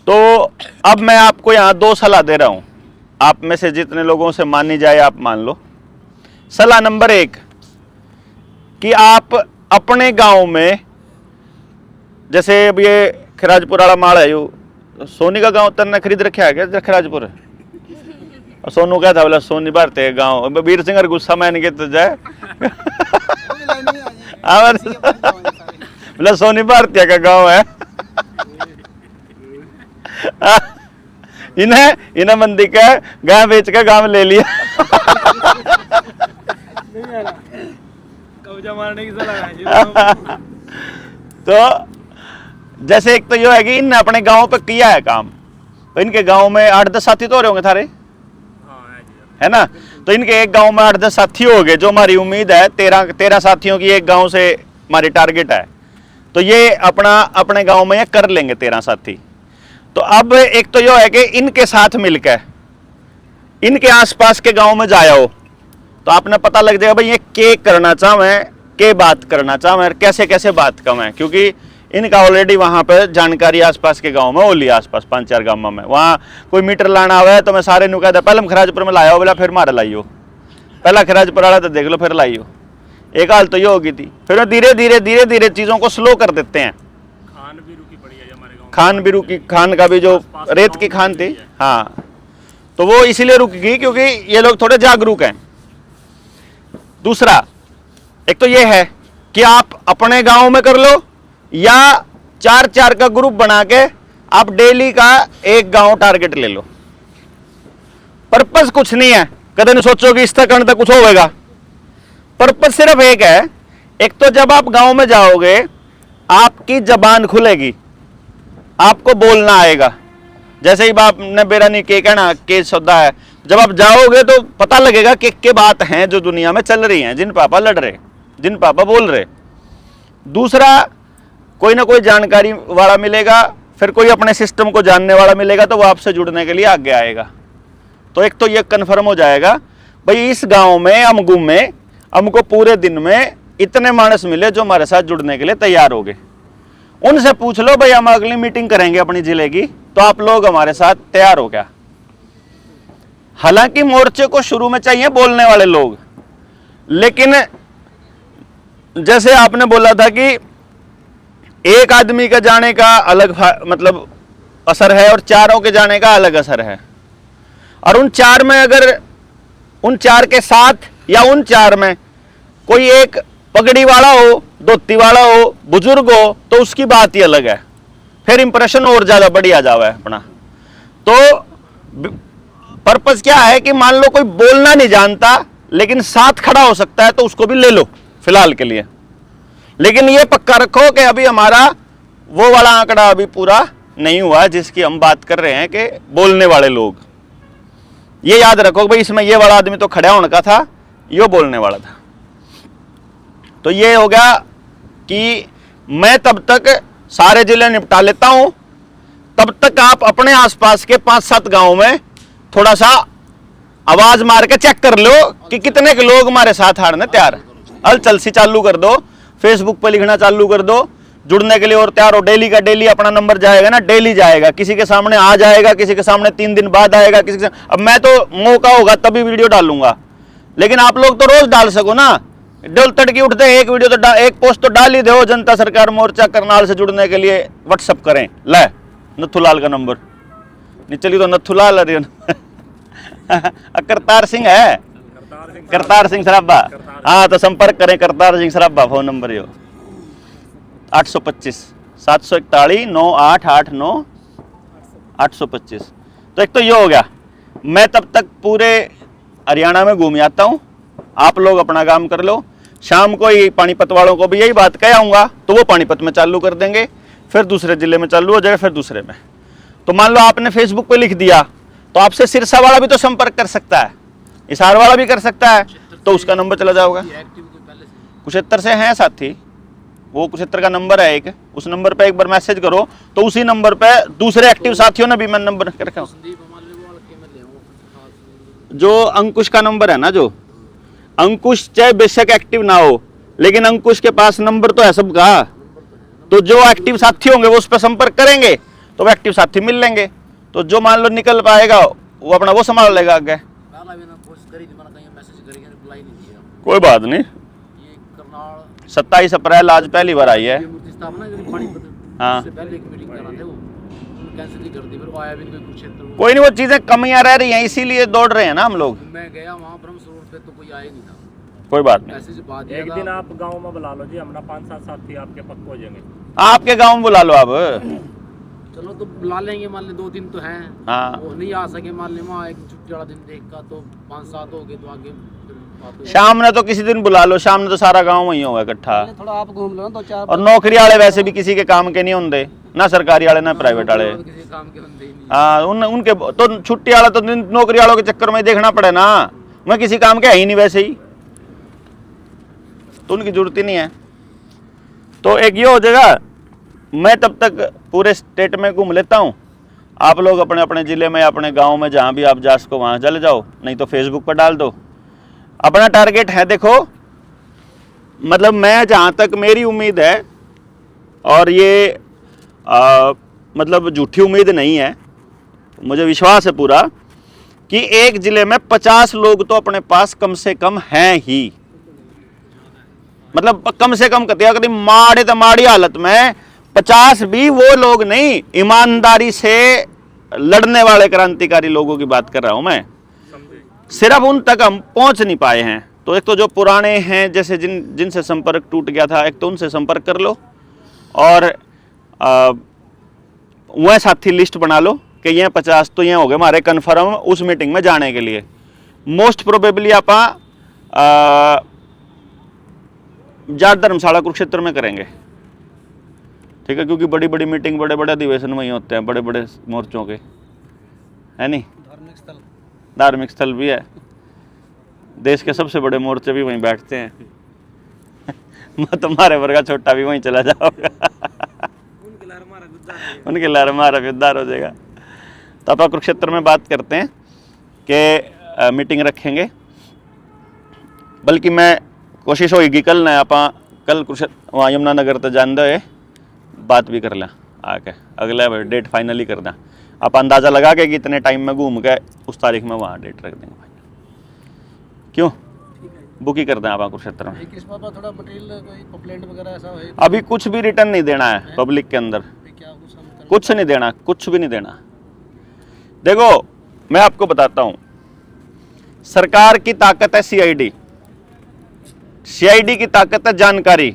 तो अब मैं आपको यहाँ 2 सलाह दे रहा हूँ, आप में से जितने लोगों से मानी जाए आप मान लो। सलाह नंबर 1 कि आप अपने गांव में, जैसे अब ये खिराजपुर वाला माल है, यो सोनी का गांव तरने खरीद रखा है क्या खिराजपुर? और सोनू क्या था बोला सोनी भारतीय गांव, वीर सिंह गुस्सा मैंने के तो जाए बोला सोनी भारतीय का गांव है। इन्हें मंदी का गांव बेच के गांव ले लिया। कब्जा मारने की सलाह है। तो जैसे एक तो ये है कि इनने अपने गांव पे किया है काम, तो इनके गांव में 8-10 साथी तो हो रहे होंगे थारे, है ना? तो इनके एक गांव में 8-10 साथी हो गए, जो हमारी उम्मीद है 13 साथियों की एक गांव से हमारी टारगेट है। तो ये अपने गांव में ये कर लेंगे 13 साथी। तो अब एक तो ये है कि इनके साथ मिलकर इनके आसपास के गांव में जाओ तो आपने पता लग जाएगा भाई ये के करना चाहे, के बात करना चाहे, कैसे कैसे बात कम है, क्योंकि इनका ऑलरेडी वहां पर जानकारी आसपास के गांव में ओली, आसपास 5-4 गांव में वहां कोई मीटर लाना आवे तो मैं सारे नु कहता पहले खराजपुर में लाया बोला फिर मारे लाइयो, पहला खराजपुर वाला तो देख लो फिर लाइयो। एक हाल तो ये होगी थी, फिर धीरे धीरे चीजों को स्लो कर देते हैं। खान भी रुकी पड़ी है हमारे गांव, खान भी रुकी, खान का भी जो रेत की खान थी, हाँ, तो वो इसीलिए रुक गई क्योंकि ये लोग थोड़े जागरूक हैं। दूसरा एक तो ये है कि आप अपने गांव में कर लो या 4-4 का ग्रुप बना के आप डेली का एक गांव टारगेट ले लो। पर्पस कुछ नहीं है, कदे नहीं सोचो कि इस तक करने तक कुछ होगा। पर्पस सिर्फ एक है, एक तो जब आप गांव में जाओगे आपकी जबान खुलेगी, आपको बोलना आएगा। जैसे ही बाप ने बेरा नहीं के कहना के सौदा है, जब आप जाओगे तो पता लगेगा कि के बात हैं जो दुनिया में चल रही हैं, जिन पापा लड़ रहे, जिन पापा बोल रहे। दूसरा कोई ना कोई जानकारी वाला मिलेगा, फिर कोई अपने सिस्टम को जानने वाला मिलेगा तो वो आपसे जुड़ने के लिए आगे आएगा। तो एक तो ये कन्फर्म हो जाएगा भाई इस गांव में अमगुम में हमको पूरे दिन में इतने मानस मिले जो हमारे साथ जुड़ने के लिए तैयार हो गए। उनसे पूछ लो भाई हम अगली मीटिंग करेंगे अपनी जिले की, तो आप लोग हमारे साथ तैयार हो क्या? हालांकि मोर्चे को शुरू में चाहिए बोलने वाले लोग, लेकिन जैसे आपने बोला था कि एक आदमी का जाने का अलग मतलब असर है और चारों के जाने का अलग असर है। और उन 4 में अगर उन 4 के साथ या उन 4 में कोई एक पगड़ी वाला हो, धोती वाला हो, बुजुर्ग हो, तो उसकी बात ही अलग है, फिर इंप्रेशन और ज्यादा बढ़िया जावा है अपना। तो पर्पस क्या है कि मान लो कोई बोलना नहीं जानता लेकिन साथ खड़ा हो सकता है तो उसको भी ले लो फिलहाल के लिए, लेकिन ये पक्का रखो कि अभी हमारा वो वाला आंकड़ा अभी पूरा नहीं हुआ जिसकी हम बात कर रहे हैं कि बोलने वाले लोग। ये याद रखो भाई इसमें ये वाला आदमी तो खड़ा होने का था, ये बोलने वाला था। तो ये हो गया कि मैं तब तक सारे जिले निपटा लेता हूं, तब तक आप अपने आसपास के 5-7 गांव में थोड़ा सा आवाज मार के चेक कर लो कि कितने के लोग हमारे साथ हारने तैयार। हलचल सी चालू कर दो, फेसबुक पे लिखना चालू कर दो, जुड़ने के लिए और तैयार हो। डेली का डेली अपना नंबर जाएगा ना, डेली जाएगा, किसी के सामने आ जाएगा, किसी के सामने 3 दिन बाद आएगा, किसी के अब मैं तो मौका होगा तभी वीडियो डालूंगा, लेकिन आप लोग तो रोज डाल सको ना। डोल तड़की उठते एक वीडियो तो एक पोस्ट तो डाल ही दो। जनता सरकार मोर्चा करनाल से जुड़ने के लिए व्हाट्सअप करें, ले नथुलाल का नंबर नहीं चली तो नथुलाल करतार सिंह है, करतार सिंह सराबा, हाँ तो संपर्क करें करतार सिंह सराबा। फोन नंबर यो 825 741 9889 825। तो एक तो ये हो गया, मैं तब तक पूरे हरियाणा में घूम आता हूँ, आप लोग अपना काम कर लो। शाम को ही पानीपत वालों को भी यही बात कह आऊंगा तो वो पानीपत में चालू कर देंगे, फिर दूसरे जिले में चालू हो जाएगा, फिर दूसरे में। तो मान लो आपने फेसबुक पे लिख दिया तो आपसे सिरसा वाला भी तो संपर्क कर सकता है, हिसार वाला भी कर सकता है, तो उसका नंबर चला जाओगा। कुशेत्तर से हैं साथी, वो कुशेत्तर का नंबर है एक, उस नंबर पे एक बार मैसेज करो तो उसी नंबर पे दूसरे एक्टिव साथियों ने भी मैं नंबर कर रखा हूं। जो अंकुश का नंबर है ना, जो अंकुश चाहे बेशक एक्टिव ना हो लेकिन अंकुश के पास नंबर तो है सबका, तो जो एक्टिव साथी होंगे वो उस पर संपर्क करेंगे, तो वो एक्टिव साथी मिल लेंगे, तो जो मान लो निकल पाएगा वो अपना वो संभाल लेगा आगे। कोई बात नहीं, 27 अप्रैल आज पहली बार आई है। हाँ कोई नहीं, वो चीजें कमियां रह रही हैं इसीलिए दौड़ रहे हैं ना हम लोग। मैं गया वहाँ ब्रह्मसरोवर पे तो कोई आया नहीं था। कोई बात नहीं, मैसेज बाद एक दिन आप गांव में बुला लो जी, हमारा 5-7 साथी आपके पक्के हो जाएंगे। आपके गांव में बुला लो आप। चलो तो बुला लेंगे, मान ले 2 दिन तो हैं। हाँ वो नहीं आ सके, मान ले वहाँ एक छुट्टी वाला दिन देख का तो 5-7 हो गए तो आगे बात हो शाम ने तो किसी दिन बुला लो, शाम ने तो सारा गांव वही होगा इकट्ठा। जाएगी। थोड़ा आप घूम लो ना 2-4। और नौकरी वाले वैसे भी किसी के काम के नहीं होंगे, ना सरकारी वाले ना प्राइवेट वाले। किसी काम के बंदे ही नहीं। हाँ उनके तो छुट्टी वाला तो नौकरी वालों के चक्कर में ही देखना पड़े ना, मैं किसी काम के है ही नहीं वैसे ही, तो उनकी जरूरत ही नहीं है। तो एक ये हो जाएगा, मैं तब तक पूरे स्टेट में घूम लेता हूँ, आप लोग अपने अपने ज़िले में अपने गांव में जहाँ भी आप जा सको वहाँ चले जाओ, नहीं तो फेसबुक पर डाल दो। अपना टारगेट है, देखो मतलब मैं जहाँ तक मेरी उम्मीद है, और ये मतलब झूठी उम्मीद नहीं है, मुझे विश्वास है पूरा कि एक ज़िले में 50 लोग तो अपने पास कम से कम हैं ही। मतलब कम से कम कहते हैं माड़े तो माड़ी हालत में 50 भी वो लोग नहीं, ईमानदारी से लड़ने वाले क्रांतिकारी लोगों की बात कर रहा हूं मैं। सिर्फ उन तक हम पहुंच नहीं पाए हैं। तो एक तो जो पुराने हैं, जैसे जिनसे संपर्क टूट गया था, एक तो उनसे संपर्क कर लो, और वह साथी लिस्ट बना लो कि ये 50 तो ये हो गए हमारे कन्फर्म उस मीटिंग में जाने के लिए। मोस्ट प्रोबेबली आप जाट धर्मशाला कुरुक्षेत्र में करेंगे, ठीक है, क्योंकि बड़ी बड़ी मीटिंग, बड़े बड़े अधिवेशन वहीं होते हैं, बड़े बड़े मोर्चों के, है नहीं। धार्मिक स्थल भी है, देश के सबसे बड़े मोर्चे भी वहीं बैठते हैं। मैं तुम्हारे वर्गा छोटा भी वहीं चला जाऊंगा। उनके लार हमारा भी उद्धार हो जाएगा। तो आप कुरुक्षेत्र में बात करते हैं कि मीटिंग रखेंगे, बल्कि मैं कोशिश होगी कल ना आप कल कुरुक्षेत्र वहाँ यमुनानगर तो जान दो, बात भी कर लें आके, अगला डेट फाइनली कर दें। आप अंदाज़ा लगा के कि इतने टाइम में घूम के उस तारीख में वहाँ डेट रख देंगे फाइनल। क्यों बुक ही कर दें आप कुरुक्षेत्र में। किस बात थोड़ा मटेरियल कोई कंप्लेंट वगैरह ऐसा है? अभी कुछ भी रिटर्न नहीं देना है पब्लिक के अंदर, कुछ नहीं देना, कुछ भी नहीं देना। देखो मैं आपको बताता हूँ, सरकार की ताकत है सीआईडी, सीआईडी की ताकत है जानकारी।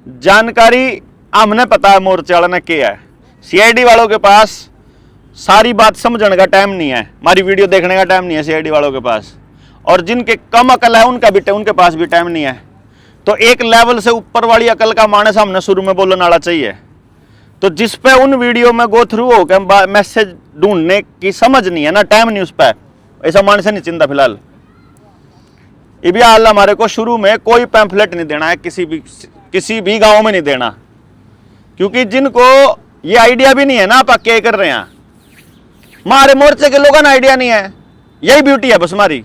जानकारी हमने पता है मोर्चे वाला ने क्या है, सीआईडी वालों के पास सारी बात समझने का टाइम नहीं है, हमारी वीडियो देखने का टाइम नहीं है सीआईडी वालों के पास, और जिनके कम अकल है उनके पास भी टाइम नहीं है। तो एक लेवल से ऊपर वाली अकल का मानस हमने शुरू में बोलने वाला चाहिए। तो जिस पे उन वीडियो में गो थ्रू हो के मैसेज ढूंढने की समझ नहीं है ना, टाइम नहीं उस पर, ऐसा मानस नहीं चिंता। फिलहाल ये भी हाल हमारे को शुरू में कोई पैम्फलेट नहीं देना है, किसी भी गांव में नहीं देना, क्योंकि जिनको ये आइडिया भी नहीं है ना आप क्या कर रहे हैं, हमारे मोर्चे के लोगों ने आइडिया नहीं है। यही ब्यूटी है बस हमारी,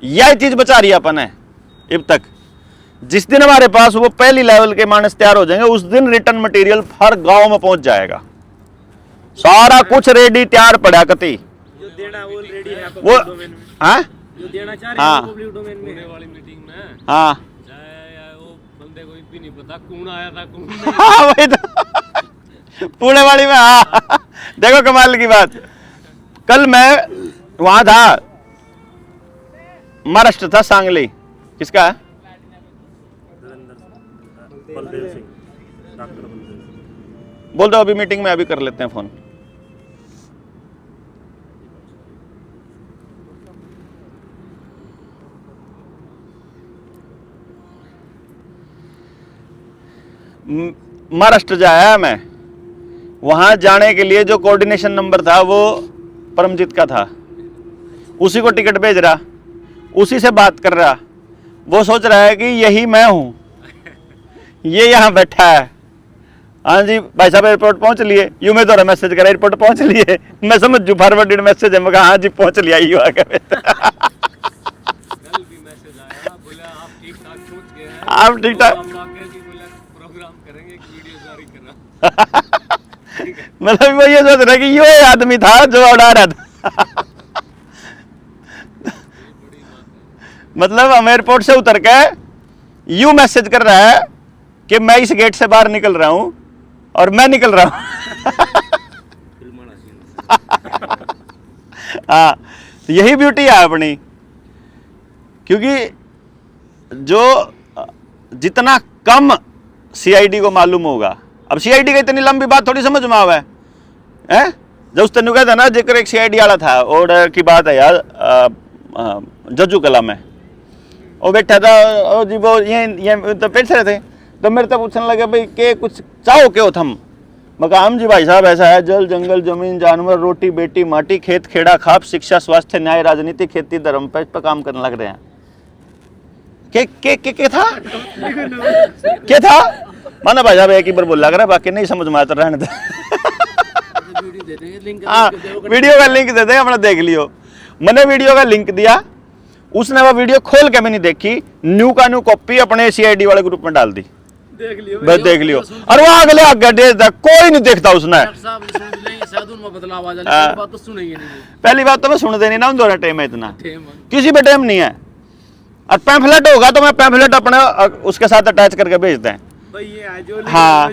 यही चीज बचा रही है अपन है अब तक। जिस दिन हमारे पास वो पहली लेवल के मानस तैयार हो जाएंगे, उस दिन रिटर्न मटेरियल हर गांव में पहुंच जाएगा, सारा कुछ रेडी तैयार पड़ा कति। जो देना वो रेडी है वो हाँ जो देना चाह रहे हैं पब्लिक डोमेन में होने वाली मीटिंग में। हाँ वो बंदे को भी नहीं पता कौन आया था कौन नहीं। हाँ वही तो पुणे वाली में। हाँ देखो कमाल की बात, कल मैं वहां था, महाराष्ट्र था, सांगली, किसका है? बलदेव सिंह, डॉक्टर बलदेव सिंह। बोल दो अभी मीटिंग में, अभी कर लेते हैं फोन। महाराष्ट्र जाया मैं, वहां जाने के लिए जो कोऑर्डिनेशन नंबर था वो परमजीत का था, उसी को टिकट भेज रहा, उसी से बात कर रहा, वो सोच रहा है कि यही मैं हूं, ये यहाँ बैठा है। हाँ जी भाई साहब एयरपोर्ट पहुंच लिए, यूं में तो मैसेज करा एयरपोर्ट पहुंच लिए, मैं समझ जू फॉरवर्डेड मैसेज है, मैं कहा हाँ जी पहुंच लिया, यू आ गया। आप ठीक ठाक प्रोग्राम करेंगे, एक वीडियो जारी करना। मतलब वो ये सोच रहे कि ये आदमी था जो उड़ा रहा था। मतलब हम एयरपोर्ट से उतर के यू मैसेज कर रहा है कि मैं इस गेट से बाहर निकल रहा हूं और मैं निकल रहा हूं। हाँ, तो यही ब्यूटी है अपनी, क्योंकि जो जितना कम सीआईडी को मालूम होगा, अब सीआईडी का इतनी लंबी बात थोड़ी समझ में आवा है। जब उस तेन कहता ना, जिक्र एक सीआईडी वाला था, ऑर्डर की बात है यार, जज्जू कला में वो बैठा था, और जी वो ये तो बैठ रहे थे, तो मेरे तो पूछने लगे भाई के कुछ चाहो क्यों थम। मैं हम जी भाई साहब ऐसा है, जल जंगल जमीन जानवर रोटी बेटी माटी खेत खेड़ा खाप शिक्षा स्वास्थ्य न्याय राजनीति खेती धर्म पे काम करने लग रहे हैं। के था क्या था माना भाई साहब एक ही बार बोला कर, बाकी नहीं समझ में आता रहने दे। हाँ, वीडियो का लिंक दे दे, अपना देख लियो। मैंने वीडियो का लिंक दिया, उसने वो वीडियो खोल के भी नहीं देखी, न्यू का न्यू कॉपी अपने सीआईडी वाले ग्रुप में डाल दी। बस देख लियो, और वो अगले आगे कोई नहीं देखता उसने। पहली बात तो मैं सुन देनी ना उन दोनों टाइम में, इतना किसी पे टाइम नहीं है। और पैम्फलेट होगा तो मैं पैम्फलेट अपने उसके साथ अटैच करके भेजते हैं। हाँ,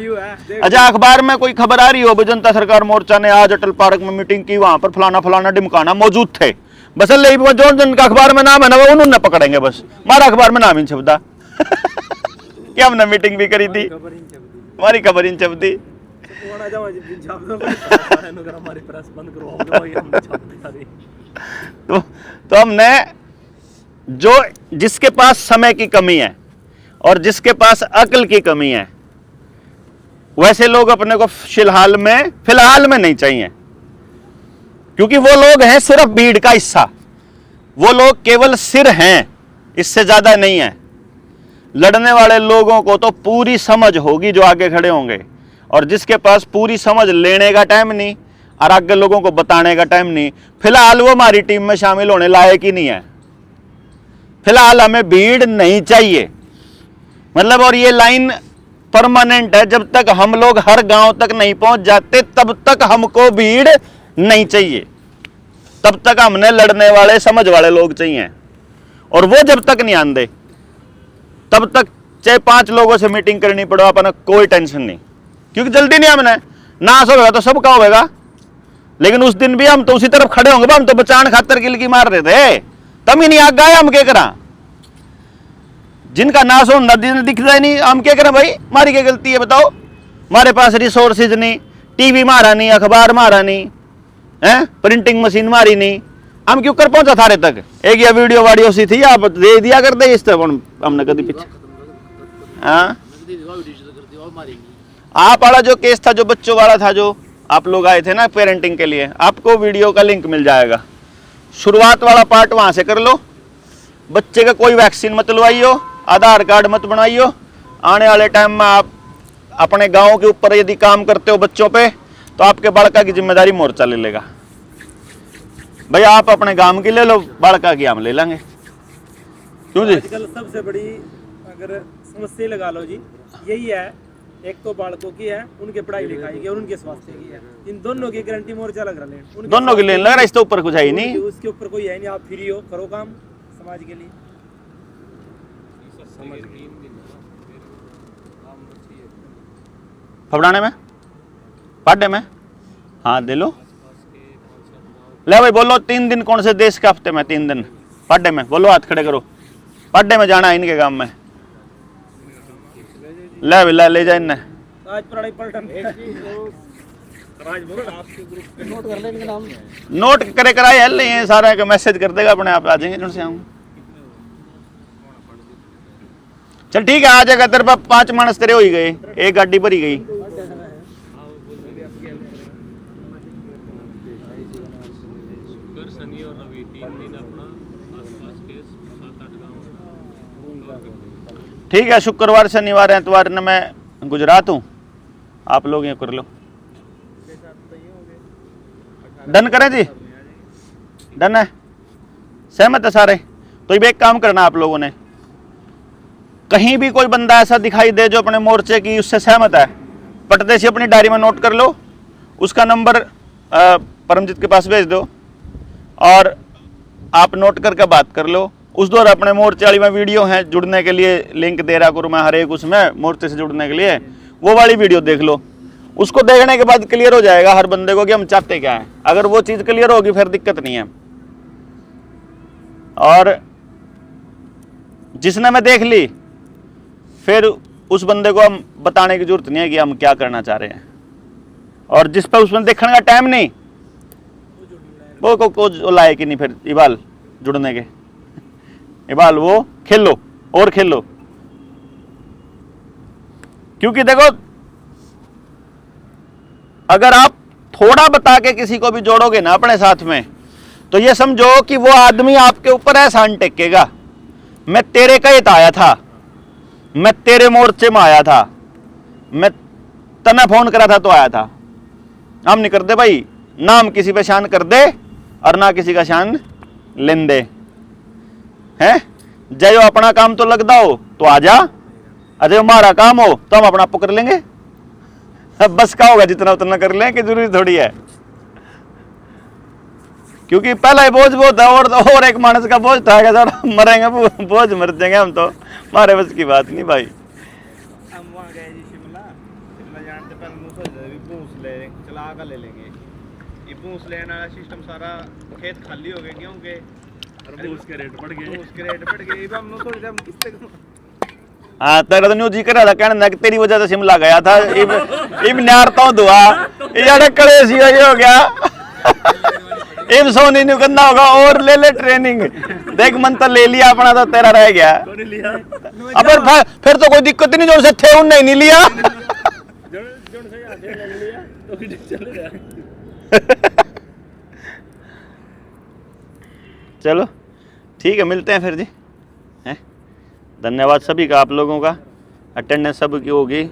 अच्छा अखबार में कोई खबर आ रही हो, जनता सरकार मोर्चा ने आज अटल पार्क में मीटिंग की, वहां पर फलाना फलाना डिमकाना मौजूद थे, बस जो जिनका अखबार में नाम है ना वो उन्होंने पकड़ेंगे, बस हमारा अखबार में नाम ही छपदा। क्या हमने मीटिंग भी करी थी, हमारी खबर ही छपदी। तो हमने जो जिसके पास समय की कमी है और जिसके पास अक्ल की कमी है, वैसे लोग अपने को फिलहाल में नहीं चाहिए, क्योंकि वो लोग हैं सिर्फ भीड़ का हिस्सा, वो लोग केवल सिर हैं, इससे ज्यादा नहीं है। लड़ने वाले लोगों को तो पूरी समझ होगी जो आगे खड़े होंगे, और जिसके पास पूरी समझ लेने का टाइम नहीं और आगे लोगों को बताने का टाइम नहीं, फिलहाल वो हमारी टीम में शामिल होने लायक ही नहीं है। फिलहाल हमें भीड़ नहीं चाहिए, मतलब, और ये लाइन परमानेंट है, जब तक हम लोग हर गांव तक नहीं पहुंच जाते तब तक हमको भीड़ नहीं चाहिए, तब तक हमने लड़ने वाले समझ वाले लोग चाहिए। और वो जब तक नहीं आंदे तब तक चाहे 5 लोगों से मीटिंग करनी पड़ो, अपना कोई टेंशन नहीं, क्योंकि जल्दी नहीं हमने नाश होगा तो सबका होगा। लेकिन उस दिन भी हम तो उसी तरफ खड़े होंगे, हम तो बचान खातर गिलकी मार रहे थे, तम ही नहीं आग गए, हम क्या करा, जिनका नाश हो दिखता ही नहीं, हम क्या करें भाई, हमारी क्या गलती है बताओ। हमारे पास रिसोर्सेज नहीं, टीवी मारा नहीं, अखबार मारा नहीं है, प्रिंटिंग मशीन मारी नहीं, हम क्यों कर पहुंचा थारे तक। एक या वीडियो वाडियो सी थी, आप दे दिया कर दे इस तरह, हमने कभी पीछे। हाँ, आप वाला जो केस था, जो बच्चों वाला था, जो आप लोग आए थे ना पेरेंटिंग के लिए, आपको वीडियो का लिंक मिल जाएगा। शुरुआत वाला पार्ट वहां से कर लो। बच्चे का कोई वैक्सीन मत लवाइयो, आधार कार्ड मत बनाइयो। आने वाले टाइम में आप अपने गांव के ऊपर यदि काम करते हो बच्चों पे, तो आपके बालका की जिम्मेदारी मोर्चा ले लेगा। भाई आप अपने गांव की ले लो, बालका की हम ले लेंगे। क्यों जी? आजकल सबसे बड़ी अगर समस्या लगा लो जी, यही है, एक तो बालकों की है, उनके पढ़ाई लिखाई की और उनके स्वास्थ्य की है। इन दोनों की गारंटी मोर्चा लग रहा है, दोनों की लेने लग रहा है, इसके ऊपर कुछ है ही नहीं, उसके ऊपर कोई है नहीं। आप फ्री हो, करो काम समाज के लिए। फबड़ाने में, पाडे में, हाँ दे लो। ले भाई बोलो 3 दिन कौन से देश के हफ्ते में? 3 दिन पाडे में, बोलो हाथ खड़े करो। पाडे में जाना है इनके गांव में, ले भाई ले जा इन्हें। आज पढ़ाई पलटन नोट करे कराए हल नहीं है, सारा का मैसेज कर देगा अपने आप, आ जाएंगे जन से आऊंगा। चल ठीक है, आ जाएगा तेरे पास 5 मानस तेरे हो ही गए, एक गाड़ी भरी गई। शनि और रवि 3 दिन अपना आसपास के 7-8 गाँव। ठीक है, शुक्रवार शनिवार एतवार ने मैं गुजरात हूँ, आप लोग ये कर लो। डन करें जी? डन है, सहमत है सारे? तो ये एक काम करना आप लोगों ने, कहीं भी कोई बंदा ऐसा दिखाई दे जो अपने मोर्चे की उससे सहमत है, पटदे से अपनी डायरी में नोट कर लो उसका नंबर परमजीत के पास भेज दो और आप नोट करके बात कर लो। उस दौर अपने मोर्चे वाली में वीडियो है, जुड़ने के लिए लिंक दे रहा करूँ मैं हर एक, उसमें मोर्चे से जुड़ने के लिए वो वाली वीडियो देख लो। उसको देखने के बाद क्लियर हो जाएगा हर बंदे को कि हम चाहते क्या हैं। अगर वो चीज़ क्लियर होगी फिर दिक्कत नहीं है। और जिसने मैं देख ली फिर उस बंदे को हम बताने की जरूरत नहीं है कि हम क्या करना चाह रहे हैं। और जिस पर उसमें देखने का टाइम नहीं वो को लायक ही नहीं फिर इबाल जुड़ने के। इबाल वो खेलो और खेलो, क्योंकि देखो अगर आप थोड़ा बता के किसी को भी जोड़ोगे ना अपने साथ में तो ये समझो कि वो आदमी आपके ऊपर एहसान टेकेगा। मैं तेरे कहित आया था, मैं तेरे मोर्चे में आया था, मैं तना फोन करा था तो आया था। हम नहीं करते भाई, ना हम किसी पे शान कर दे और ना किसी का शान लेन दे है। जय अपना काम तो लगता हो तो आ जा, अजय हमारा काम हो तो हम अपना आपको कर लेंगे। अब बस का होगा जितना उतना कर लें कि जरूरी थोड़ी है, क्योंकि पहला ही बोझ बहुत है और एक मानस का बोझ था थोड़ा मरेंगे बोझ मर जाएंगे हम तो, हमारे बस की बात नहीं भाई। हम वहाँ गए जी शिमला जानते पहले मुँह सोच रहे भी भूस ले चला कर ले लेंगे। ये भूस लेने वाला सिस्टम सारा खेत खाली हो गए गेहूँ के और भूस के रेट बढ़ गए। भूस के रेट बढ़ गए। अब हम सोच रहे हम किससे हाँ तेरा तो न्यू जी कर रहा था कहने तेरी वजह से शिमला गया था। इब नारता हूँ दुआ यार कलेश ये हो गया। इब सोनी न्यू करना होगा और ले ट्रेनिंग। देख मन तो ले लिया अपना तो तेरा रह गया। अब फिर तो कोई दिक्कत ही नहीं, जो से थे उनने नहीं लिया। चलो ठीक है, मिलते हैं फिर जी। हैं धन्यवाद सभी का, आप लोगों का अटेंडेंस सब की होगी।